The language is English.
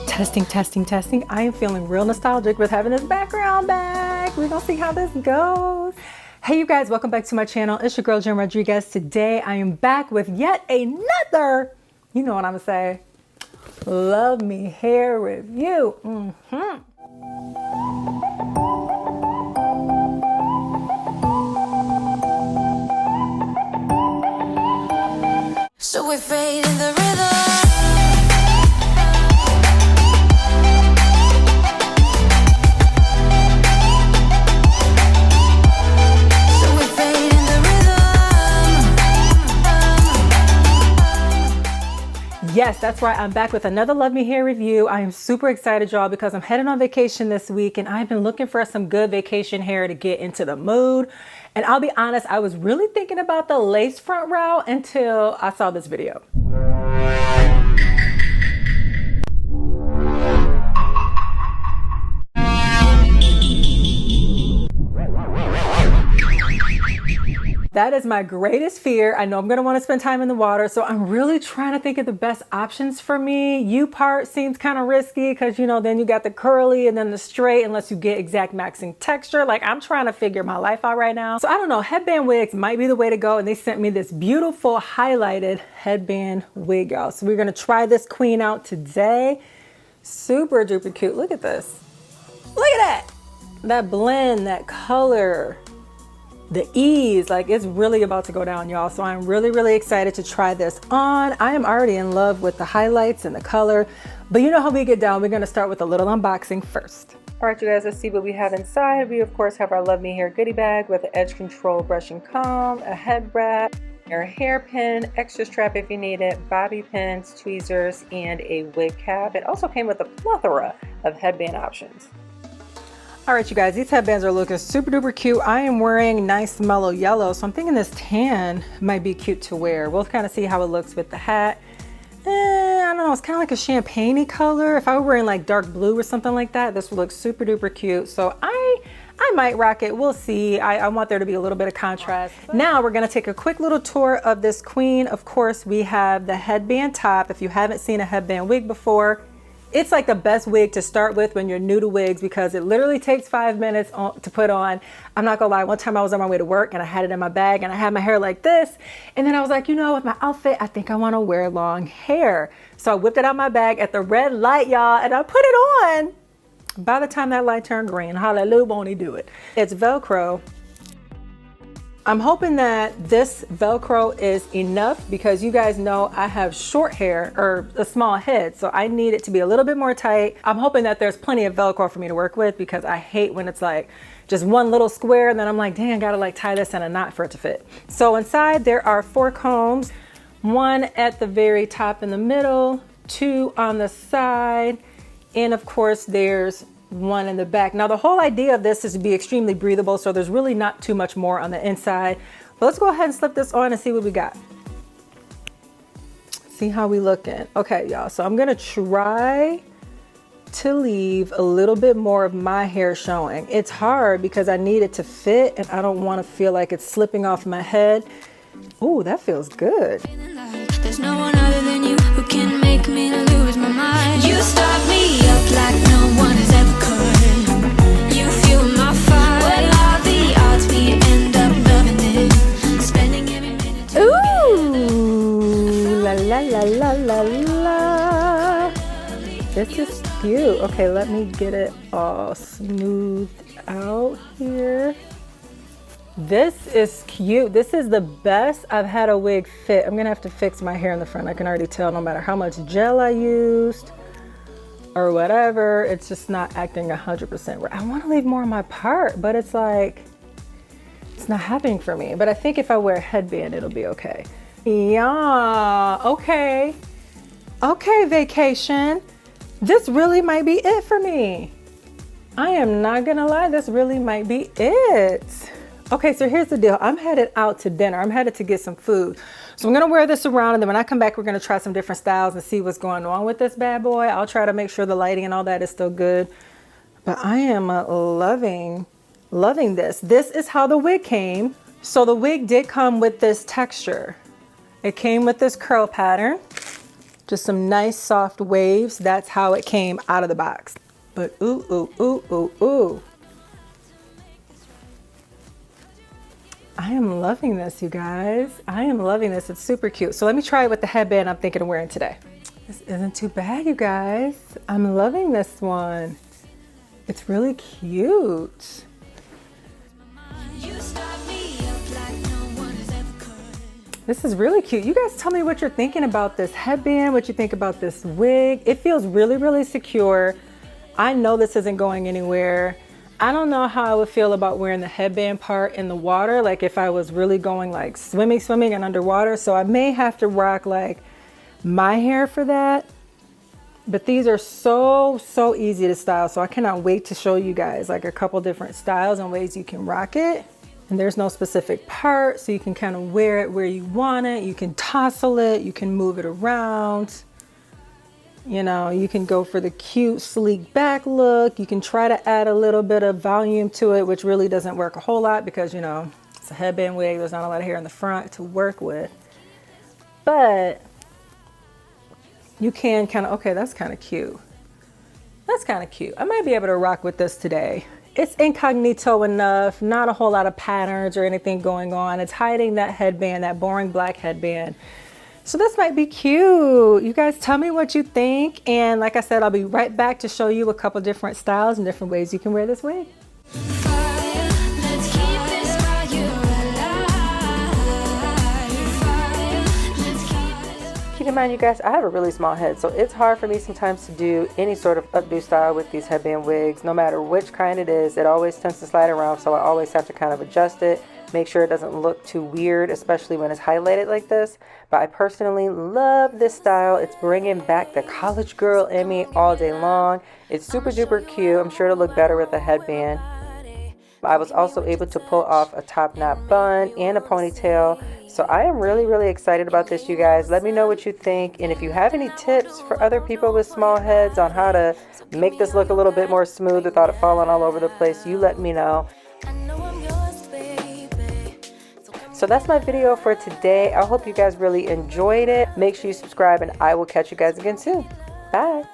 Testing, testing, testing. I am feeling real nostalgic with having this background back. We're gonna see how this goes. Hey you guys, welcome back to my channel. It's your girl, Jen Rodriguez. Today I am back with yet another, you know what I'm gonna say, LuvMe Hair review. So we fade in the rhythm. Yes, that's right. I'm back with another LuvMe Hair review. I am super excited, y'all, because I'm heading on vacation this week and I've been looking for some good vacation hair to get into the mood. And I'll be honest, I was really thinking about the lace front route until I saw this video. That is my greatest fear. I know I'm gonna wanna spend time in the water, so I'm really trying to think of the best options for me. U part seems kind of risky because, you know, then you got the curly and then the straight unless you get exact maxing texture. Like, I'm trying to figure my life out right now. So I don't know, headband wigs might be the way to go, and they sent me this beautiful highlighted headband wig, y'all. So we're gonna try this queen out today. Super duper cute. Look at this. Look at that. That blend, that color. The ease, like, it's really about to go down, y'all. So I'm really excited to try this on. I am already in love with the highlights and the color, but you know how we get down. We're gonna start with a little unboxing first. All right, you guys, let's see what we have inside. We of course have our LuvMe Hair goodie bag with an edge control brush and comb, a head wrap, your hairpin, extra strap if you need it, bobby pins, tweezers, and a wig cap. It also came with a plethora of headband options. All right, you guys, these headbands are looking super duper cute. I am wearing nice mellow yellow, so I'm thinking this tan might be cute to wear. We'll kind of see how it looks with the hat. I don't know, it's kind of like a champagne-y color. If I were wearing like dark blue or something like that, this would look super duper cute. So I might rock it. We'll see. I want there to be a little bit of contrast. Now we're gonna take a quick little tour of this queen. Of course, we have the headband top. If you haven't seen a headband wig before, it's like the best wig to start with when you're new to wigs because it literally takes 5 minutes to put on. I'm not gonna lie, one time I was on my way to work and I had it in my bag and I had my hair like this. And then I was like, you know, with my outfit, I think I wanna wear long hair. So I whipped it out my bag at the red light, y'all, and I put it on. By the time that light turned green, hallelujah, won't he do it? It's Velcro. I'm hoping that this Velcro is enough because you guys know I have short hair or a small head, so I need it to be a little bit more tight. I'm hoping that there's plenty of Velcro for me to work with because I hate when it's like just one little square and then I'm like, dang, I gotta like tie this in a knot for it to fit. So inside there are 4 combs, 1 at the very top in the middle, 2 on the side, and of course there's 1 in the back. Now the whole idea of this is to be extremely breathable, so there's really not too much more on the inside. But let's go ahead and slip this on and see what we got. See how we looking. Okay, y'all, so I'm gonna try to leave a little bit more of my hair showing. It's hard because I need it to fit and I don't want to feel like it's slipping off my head. Ooh, that feels good. There's no one other than you who can make me lose my mind. You start me up like no one has ever could. You fuel my fire. Well, all the odds we end up loving this. Spending every minute together. Ooh, la la la la la la. This is cute. Okay, let me get it all smoothed out here. This is cute. This is the best I've had a wig fit. I'm gonna have to fix my hair in the front. I can already tell no matter how much gel I used or whatever, it's just not acting 100% right. I wanna leave more of my part, but it's like, it's not happening for me. But I think if I wear a headband, it'll be okay. Yeah, okay. Okay, vacation. This really might be it for me. I am not gonna lie, this really might be it. Okay, so here's the deal. I'm headed out to dinner. I'm headed to get some food. So I'm gonna wear this around and then when I come back, we're gonna try some different styles and see what's going on with this bad boy. I'll try to make sure the lighting and all that is still good. But I am loving this. This is how the wig came. So the wig did come with this texture. It came with this curl pattern, just some nice soft waves. That's how it came out of the box. But ooh, ooh, ooh, ooh, ooh. I am loving this, you guys. I am loving this. It's super cute. So let me try it with the headband I'm thinking of wearing today. This isn't too bad, you guys. I'm loving this one. It's really cute. This is really cute. You guys tell me what you're thinking about this headband, what you think about this wig. It feels really, really secure. I know this isn't going anywhere. I don't know how I would feel about wearing the headband part in the water, like if I was really going like swimming and underwater. So I may have to rock like my hair for that. But these are so easy to style. So I cannot wait to show you guys like a couple different styles and ways you can rock it. And there's no specific part, so you can kind of wear it where you want it. You can tousle it, you can move it around. You know, you can go for the cute, sleek back look. You can try to add a little bit of volume to it, which really doesn't work a whole lot because, you know, it's a headband wig. There's not a lot of hair in the front to work with. But you can kind of, okay, that's kind of cute. That's kind of cute. I might be able to rock with this today. It's incognito enough, not a whole lot of patterns or anything going on. It's hiding that headband, that boring black headband. So this might be cute. You guys tell me what you think. And like I said, I'll be right back to show you a couple different styles and different ways you can wear this wig. Keep in mind, you guys, I have a really small head, so it's hard for me sometimes to do any sort of updo style with these headband wigs. No matter which kind it is, it always tends to slide around, so I always have to kind of adjust it, make sure it doesn't look too weird, especially when it's highlighted like this. But I personally love this style. It's bringing back the college girl in me all day long. It's super duper cute. I'm sure it'll look better with a headband. I was also able to pull off a top knot bun and a ponytail. So I am really excited about this, you guys. Let me know what you think. And if you have any tips for other people with small heads on how to make this look a little bit more smooth without it falling all over the place, you let me know. So that's my video for today. I hope you guys really enjoyed it. Make sure you subscribe and I will catch you guys again soon. Bye.